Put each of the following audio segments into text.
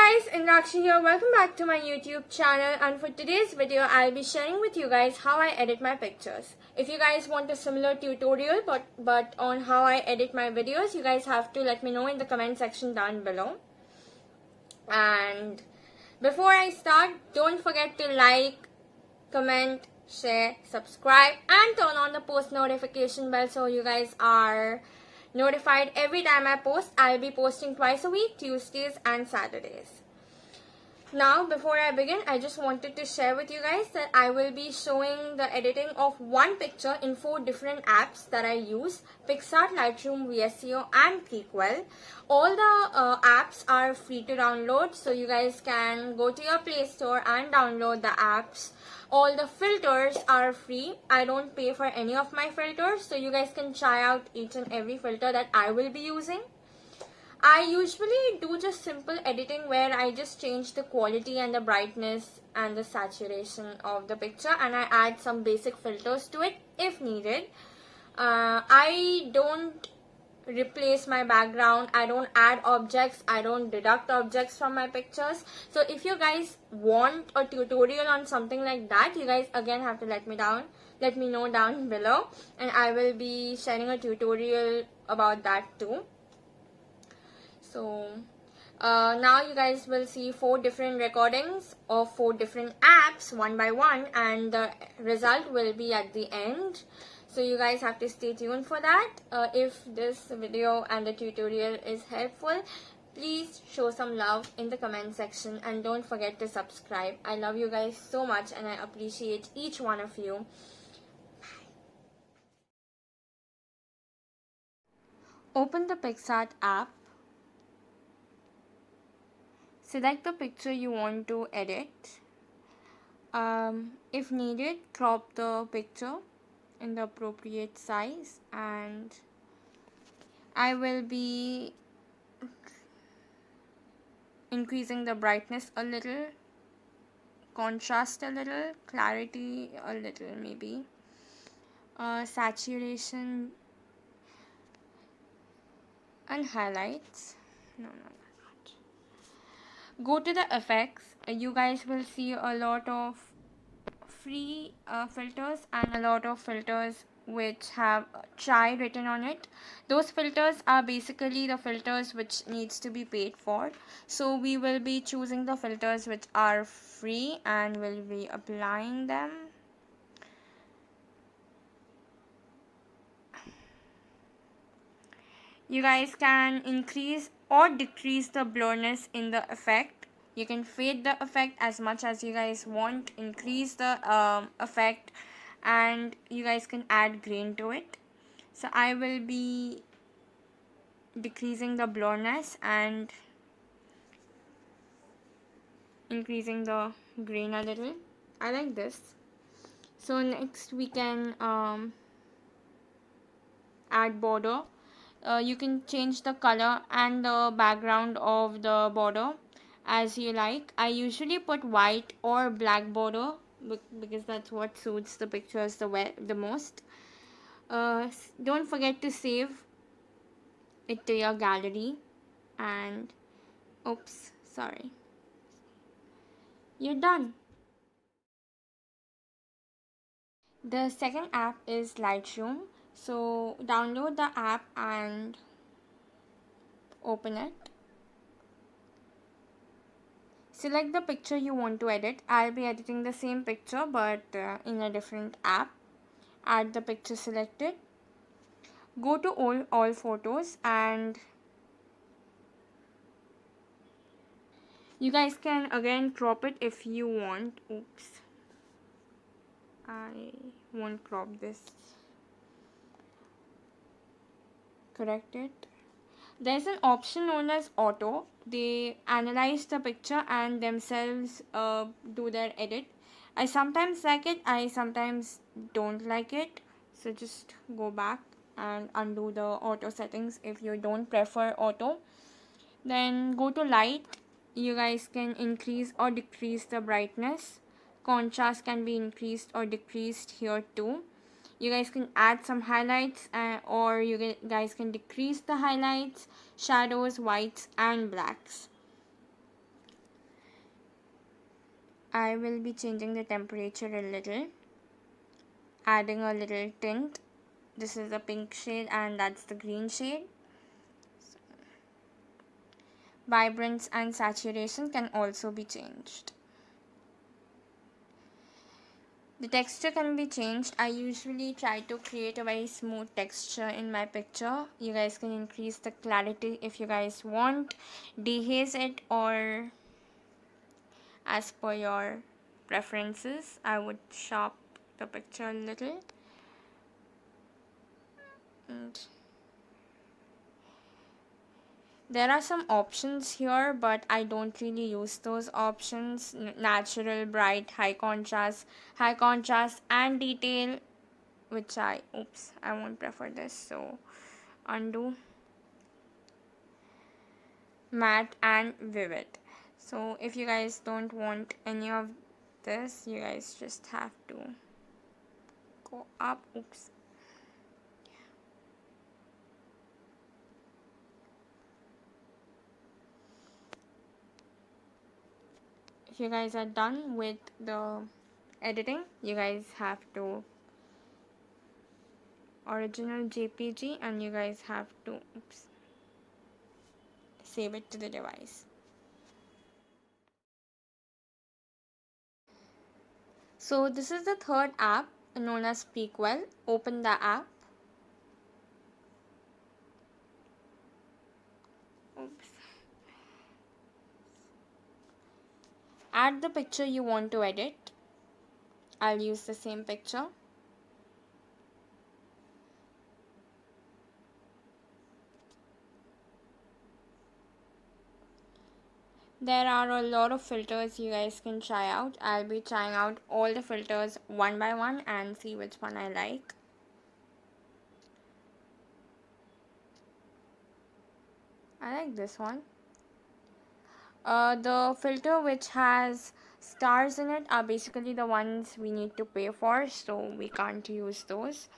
guys, Indrakshi here. Welcome back to my YouTube channel, and for today's video I'll be sharing with you guys how I edit my pictures. If you guys want a similar tutorial but on how I edit my videos, you guys have to let me know in the comment section down below. And before I start, don't forget to like, comment, share, subscribe and turn on the post notification bell so you guys are notified every time I post. I'll be posting twice a week, Tuesdays and Saturdays. Now, before I begin, I just wanted to share with you guys that I will be showing the editing of one picture in 4 different apps that I use: PicsArt, Lightroom, VSCO and Prequel. All the apps are free to download, so you guys can go to your Play Store and download the apps. All the filters are free. I don't pay for any of my filters, so you guys can try out each and every filter that I will be using. I usually do just simple editing where I just change the quality and the brightness and the saturation of the picture, and I add some basic filters to it if needed. I don't replace my background, I don't add objects, I don't deduct objects from my pictures. So if you guys want a tutorial on something like that, you guys again have to let me know down below, and I will be sharing a tutorial about that too. So now you guys will see 4 different recordings of 4 different apps one by one, and the result will be at the end. So you guys have to stay tuned for that. If this video and the tutorial is helpful, please show some love in the comment section and don't forget to subscribe. I love you guys so much and I appreciate each one of you. Open the PicsArt app. Select the picture you want to edit. If needed, crop the picture in the appropriate size, and I will be increasing the brightness a little, contrast a little, clarity a little maybe, saturation and highlights. No. Go to the effects. You guys will see a lot of free filters and a lot of filters which have try written on it. Those filters are basically the filters which needs to be paid for, so we will be choosing the filters which are free and will be applying them. You guys can increase or decrease the blurriness in the effect. You can fade the effect as much as you guys want, increase the effect, and you guys can add grain to it. So I will be decreasing the blurriness and increasing the grain a little. I like this. So next we can add border. You can change the color and the background of the border as you like. I usually put white or black border because that's what suits the pictures the most. Don't forget to save it to your gallery, and oops, sorry, you're done. The second app is Lightroom. So download the app and open it. Select the picture you want to edit. I'll be editing the same picture but in a different app. Add the picture selected. Go to all photos, and you guys can again crop it if you want. Oops, I won't crop this. Correct it. There's an option known as auto. They analyze the picture and themselves do their edit. I sometimes like it, I sometimes don't like it, so just go back and undo the auto settings if you don't prefer auto. Then go to light. You guys can increase or decrease the brightness. Contrast can be increased or decreased here too. You guys can add some highlights or you guys can decrease the highlights, shadows, whites and blacks. I will be changing the temperature a little, adding a little tint. This is the pink shade and that's the green shade. Vibrance and saturation can also be changed. The texture can be changed. I usually try to create a very smooth texture in my picture. You guys can increase the clarity if you guys want, dehaze it, or as per your preferences. I would sharp the picture a little. And there are some options here, but I don't really use those options. Natural, bright, high contrast, and detail, which I won't prefer this, so undo, matte and vivid. So if you guys don't want any of this, you guys just have to go up. If you guys are done with the editing, you guys have to original JPG and you guys have to save it to the device. So this is the third app known as Prequel. Open the app. Add the picture you want to edit. I'll use the same picture. There are a lot of filters you guys can try out. I'll be trying out all the filters one by one and see which one I like. I like this one. The filter which has stars in it are basically the ones we need to pay for, so we can't use those.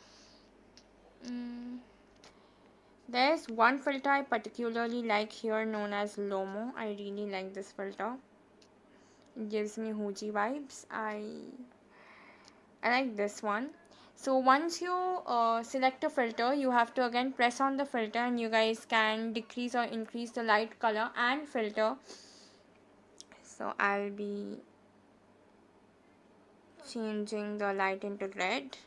There's one filter I particularly like here known as Lomo. I really like this filter. It gives me Hooji vibes. I like this one. So once you select a filter, you have to again press on the filter and you guys can decrease or increase the light, color and filter. So I'll be changing the light into red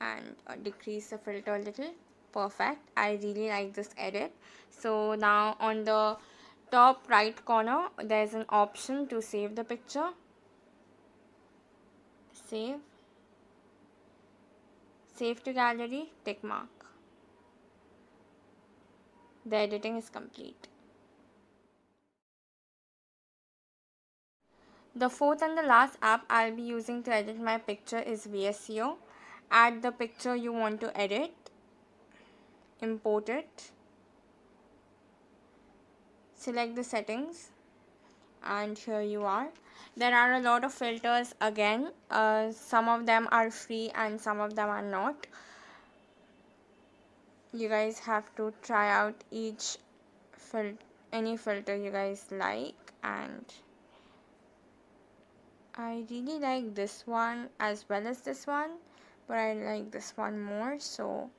and decrease the filter a little. Perfect. I really like this edit. So now on the top right corner there's an option to save the picture. Save to gallery, tick mark. The editing is complete. The fourth and the last app I'll be using to edit my picture is VSCO. Add the picture you want to edit, import it, select the settings, and here you are. There are a lot of filters again. Some of them are free and some of them are not. You guys have to try out any filter you guys like, and I really like this one as well as this one, but I like this one more. So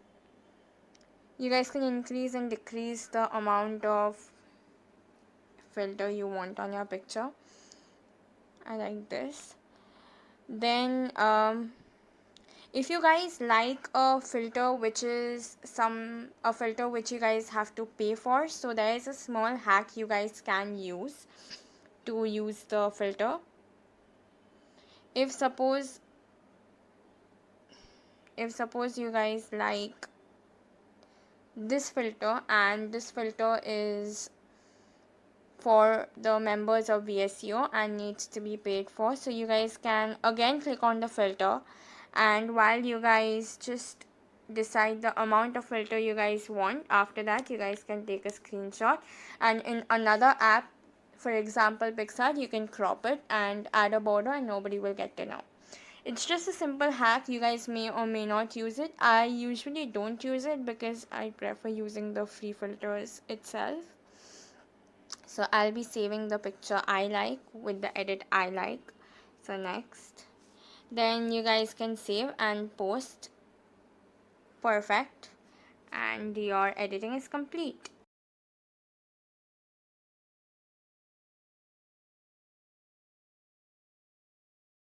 you guys can increase and decrease the amount of filter you want on your picture. I like this. Then if you guys like a filter which is a filter which you guys have to pay for, so there is a small hack you guys can use to use the filter. If suppose you guys like this filter and this filter is for the members of VSCO and needs to be paid for, so you guys can again click on the filter, and while you guys just decide the amount of filter you guys want, after that you guys can take a screenshot, and in another app, for example PicsArt, you can crop it and add a border and nobody will get to know. It's just a simple hack. You guys may or may not use it. I usually don't use it because I prefer using the free filters itself. So I'll be saving the picture I like with the edit I like. So next, then you guys can save and post. Perfect, and your editing is complete.